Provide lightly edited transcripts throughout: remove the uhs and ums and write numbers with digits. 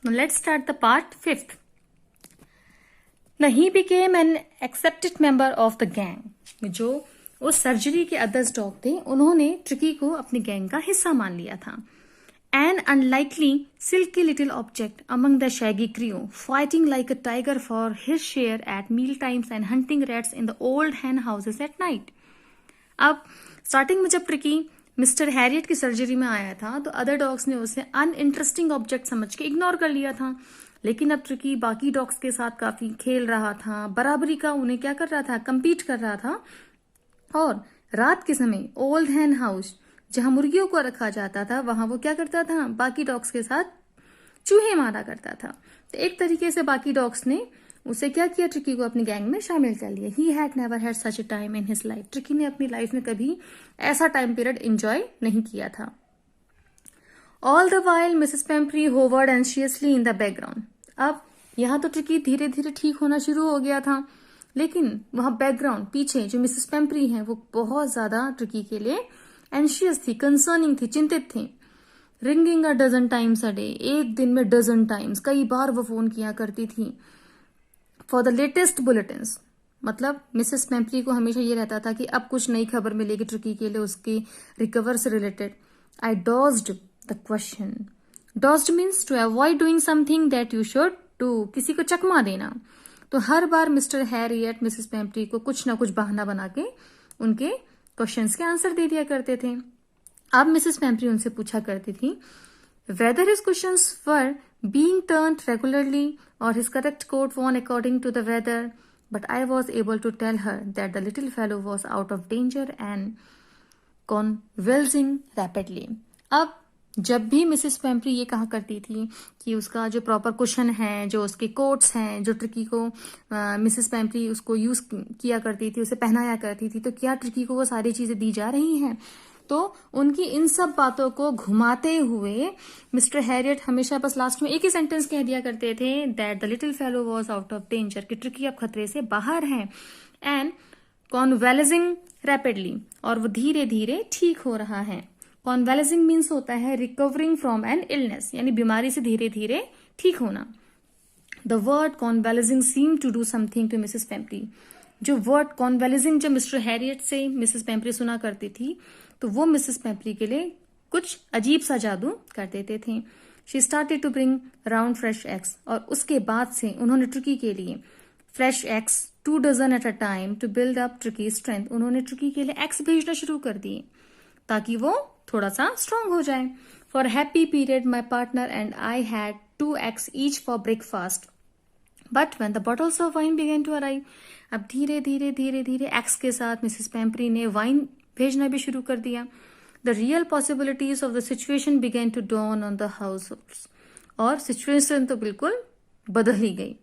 Now let's start the part 5th. Now he became an accepted member of the gang. जो उस surgery के others dog थे उन्होंने tricky को अपनी गैंग का हिस्सा मान लिया था. An unlikely, silky little object among the shaggy crew, fighting like a tiger for his share at meal times and hunting rats in the old hen houses at night. अब starting में जब tricky mister Harriet की surgery में आया था तो other dogs ने उसे अनइंटरेस्टिंग ऑब्जेक्ट समझ के इग्नोर कर लिया था. लेकिन अब ट्रिकी बाकी डॉग्स के साथ काफी खेल रहा था, बराबरी का उन्हें क्या कर रहा था, कम्पीट कर रहा था. और रात के समय ओल्ड हैन हाउस जहां मुर्गियों को रखा जाता था वहां वो क्या करता था, बाकी डॉग्स के साथ चूहे मारा करता था. तो एक तरीके से बाकी डॉग्स ने उसे क्या किया, ट्रिकी को अपनी गैंग में शामिल कर लिया. He had never had such a time in his life. Tricky ने अपनी लाइफ में कभी ऐसा टाइम पीरियड एंजॉय नहीं किया था. All the while Mrs Pumphrey hovered anxiously in the background. अब यहाँ तो ट्रिकी धीरे धीरे ठीक होना शुरू हो गया था, लेकिन वहां बैकग्राउंड पीछे जो मिसेस पेम्प्री है वो बहुत ज्यादा ट्रिकी के लिए एंशियस थी, कंसर्निंग थी, चिंतित थी. Ringing a dozen times a day, एक दिन में डजन टाइम्स, कई बार वो फोन किया करती थी. फॉर द लेटेस्ट बुलेटिन्स, मतलब मिसेस पेम्प्री को हमेशा ये रहता था कि अब कुछ नई खबर मिलेगी ट्रिकी के लिए उसकी रिकवर से related. I dodged the question. Dodged means to avoid doing something that you should do, किसी को चकमा देना. तो हर बार मिस्टर हैरियट मिसेस पेम्प्री को कुछ ना कुछ बहाना बना के उनके क्वेश्चंस के आंसर दे दिया करते थे. अब मिसेस पेम्प्री उनसे पूछा करती थी whether his questions were being turned regularly or his correct quote won according to the weather, but I was able to tell her that the little fellow was out of danger and convulsing rapidly. अब जब भी Mrs पेम्प्री ये कहा करती थी कि उसका जो प्रॉपर क्वेश्चन है, जो उसके कोट्स हैं, जो ट्रिकी को मिसेस पेम्प्री उसको यूज किया करती थी, उसे पहनाया करती थी, तो क्या ट्रिकी को वो सारी चीजें दी जा रही हैं. तो उनकी इन सब बातों को घुमाते हुए मिस्टर हैरियट हमेशा बस लास्ट में एक ही सेंटेंस कह दिया करते थे, that the little fellow was out of danger, कि ट्रिकी अब खतरे से बाहर है. एंड कॉन्वेलेजिंग रैपिडली, और वो धीरे धीरे ठीक हो रहा है. कॉन्वेलेजिंग मीन्स होता है रिकवरिंग फ्रॉम एन इलनेस, यानी बीमारी से धीरे धीरे ठीक होना. The word convalescing seem to do something to Mrs Pumphrey. जो वर्ड कॉन्वेलेजिंग जब मिस्टर हैरियट से मिसेस पेम्प्री सुना करती थी तो वो मिसेस पेम्प्री के लिए कुछ अजीब सा जादू कर देते थे. She started to bring round fresh eggs, और उसके बाद से उन्होंने ट्रिकी के लिए fresh eggs 2 dozen at a time to build up Tricki strength. उन्होंने ट्रिकी के लिए एग्स भेजना शुरू कर दिए ताकि वो थोड़ा सा स्ट्रांग हो जाए. For happy period my partner and I had 2 eggs each for breakfast, but when the bottles of wine began to arrive. अब धीरे धीरे धीरे धीरे एग्स के साथ मिसेस पेम्प्री ने वाइन भेजना भी शुरू कर दिया. The real possibilities of the situation began to dawn on the house, और सिचुएशन तो बिल्कुल बदल ही गई.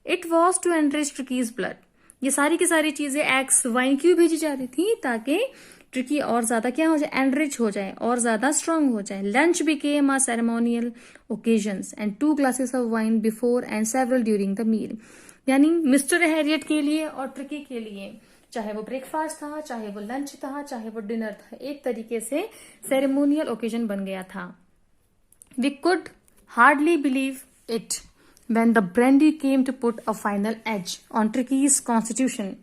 It was to enrich Tricki's blood. ये सारी की सारी चीजें एग्स वाइन क्यों भेजी जा रही थी, ताकि ट्रिकी और ज्यादा क्या हो जाए, एनरिच हो जाए और ज्यादा स्ट्रांग हो जाए. Lunch became a ceremonial occasions and 2 glasses of wine before and several during the meal. यानी मिस्टर हैरियट के लिए और ट्रिकी के लिए चाहे वो ब्रेकफास्ट था, चाहे वो लंच था, चाहे वो डिनर था, एक तरीके से सेरेमोनियल ओकेजन बन गया था. We could hardly believe it when the brandy came to put a final edge on Tricki's constitution.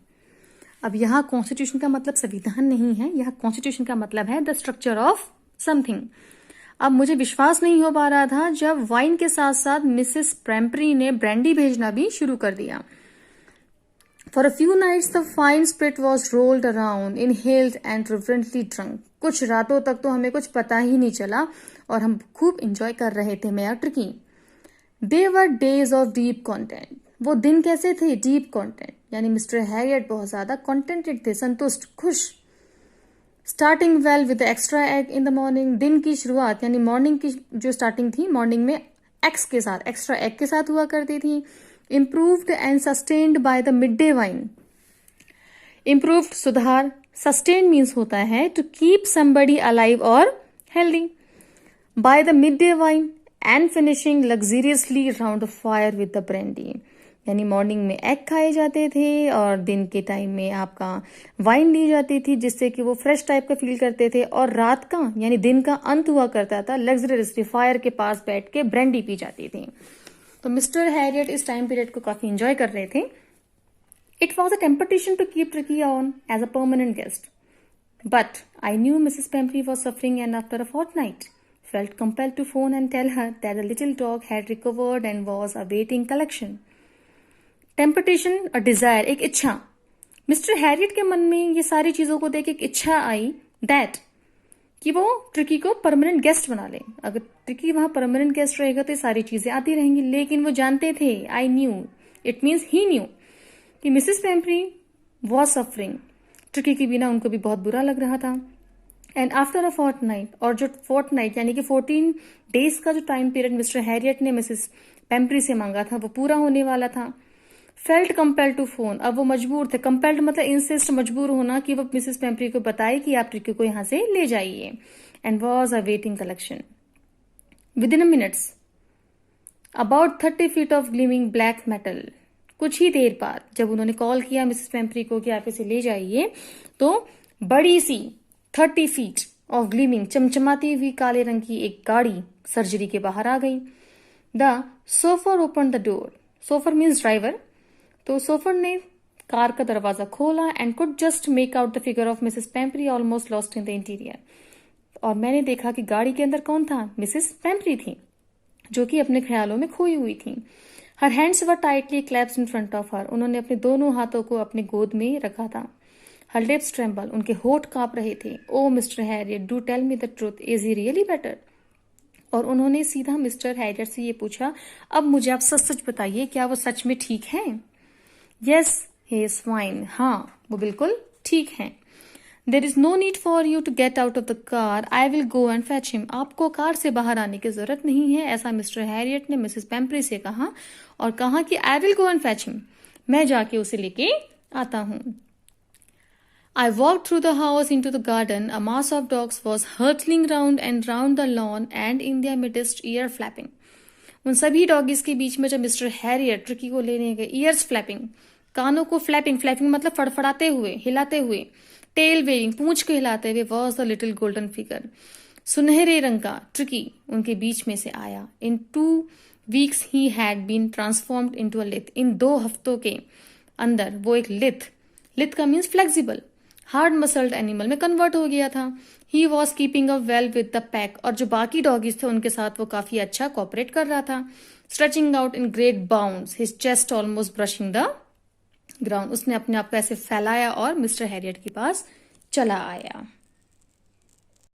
अब यहाँ कॉन्स्टिट्यूशन का मतलब संविधान नहीं है, यहाँ कॉन्स्टिट्यूशन का मतलब है द स्ट्रक्चर ऑफ समथिंग. अब मुझे विश्वास नहीं हो पा रहा था जब वाइन के साथ साथ मिसेस पेम्प्री ने ब्रांडी भेजना भी शुरू कर दिया. For a few nights, the fine spirit was rolled around, inhaled and reverently drunk. कुछ रातों तक तो हमें कुछ पता ही नहीं चला और हम खूब एंजॉय कर रहे थे मैं और tricky. They were days of deep content. वो दिन कैसे थे, डीप कंटेंट, यानी मिस्टर हैरियट बहुत ज्यादा कंटेंटेड थे, संतुष्ट, खुश. Starting well with extra egg in the morning. दिन की शुरुआत यानी मॉर्निंग की जो स्टार्टिंग थी मॉर्निंग में एग्स के साथ, एक्स्ट्रा एग के साथ हुआ करती थी. Improved and sustained by the midday wine. Improved सुधार, sustained means होता है to keep somebody alive or healthy. By the midday wine and finishing luxuriously round the fire with the brandy. यानी morning में एग खाए जाते थे और दिन के टाइम में आपका वाइन ली जाती थी जिससे कि वो फ्रेश टाइप का फील करते थे, और रात का यानी दिन का अंत हुआ करता था लग्जरियसली फायर के पास बैठ के ब्रांडी पी जाती थी। तो मिस्टर हैरियट इस टाइम पीरियड को काफी एंजॉय कर रहे थे। It was a temptation to keep Tricki on as a permanent guest, but I knew Mrs. Pembrey was suffering, and after a fortnight felt compelled to phone and tell her that the little dog had recovered and was awaiting collection. Temptation और Dzire, एक इच्छा। Mister Harriet के मन में ये सारी चीजों को देख एक इच्छा आई दैट कि वो ट्रिकी को परमानेंट गेस्ट बना ले। अगर ट्रिकी वहां परमानेंट गेस्ट रहेगा तो ये सारी चीजें आती रहेंगी, लेकिन वो जानते थे, I knew, it means he new, कि मिसेस पेम्ब्री वॉज सफरिंग। ट्रिकी के बिना उनको भी बहुत बुरा लग रहा था। एंड आफ्टर अ फोर्टनाइट, और जो फोर्टनाइट यानी कि 14 डेज का जो टाइम पीरियड मिस्टर हैरियट ने मिसेस पेम्ब्री से मांगा था वो पूरा होने वाला था। फेल्ट कंपेल्ड टू फोन, अब वो मजबूर थे। कंपेल्ड मतलब इंसिस्ट, मजबूर होना कि वो मिसेस पेम्ब्री को बताए कि आप ट्रिकी को यहां से ले जाइए। And was awaiting collection with in a minutes about 30 feet of gleaming black metal. कुछ ही देर बाद जब उन्होंने कॉल किया मिसेस पेम्ब्री को कि आप इसे ले जाइए, तो बड़ी सी 30 feet ऑफ ग्लीमिंग, चमचमाती हुई काले रंग की एक गाड़ी सर्जरी के बाहर आ गई। The chauffeur open the door, chauffeur means driver, तो सोफर ने कार का दरवाजा खोला and could just make out the figure of Mrs Pumphrey almost lost in the interior. और मैंने देखा कि गाड़ी के अंदर कौन था, मिसेस पेम्ब्री थी, जो कि अपने ख्यालों में खोई हुई थी। Her hands were tightly clapped in front of her, उन्होंने अपने दोनों हाथों को अपने गोद में रखा था। हर लिप्स ट्रेम्बल, उनके होठ कांप रहे थे। Oh mister Herriot, do tell me the truth, is he really better? और उन्होंने सीधा मिस्टर हैरियट से ये पूछा, अब मुझे आप सच सच बताइए, क्या वो सच में ठीक है? यस ही इज फाइन, हाँ वो बिल्कुल ठीक है। There is no need for you to get out of the car, I will go and fetch him. आपको कार से बाहर आने की जरूरत नहीं है, ऐसा मिस्टर हैरियट ने मिसेस पेम्ब्री से कहा, और कहा कि I will go and fetch him, मैं जाके उसे लेके आता हूं। I walked through the house into the garden. A mass of dogs was hurtling round and round the lawn and in their midst ear flapping. उन सभी doggies के बीच में जब मिस्टर हैरियट ट्रिकी को लेने गए, ईयर्स फ्लैपिंग, कानों को फ्लैपिंग, फ्लैपिंग मतलब फड़फड़ाते हुए, हिलाते हुए, टेल वेविंग, पूंछ को हिलाते हुए, was the little golden figure, सुनहरे रंग का ट्रिकी उनके बीच में से आया। In 2 weeks he had been transformed into a lithe, इन 2 हफ्तों के अंदर वो एक लिथ का means flexible, hard muscled animal में कन्वर्ट हो गया था। He was keeping a well with the pack, और जो बाकी डॉगीज थे उनके साथ वो काफी अच्छा कॉपरेट कर रहा था। Stretching out in great bounds, his chest almost brushing the ground, उसने अपने आप को ऐसे फैलाया और मिस्टर हैरियट के पास चला आया।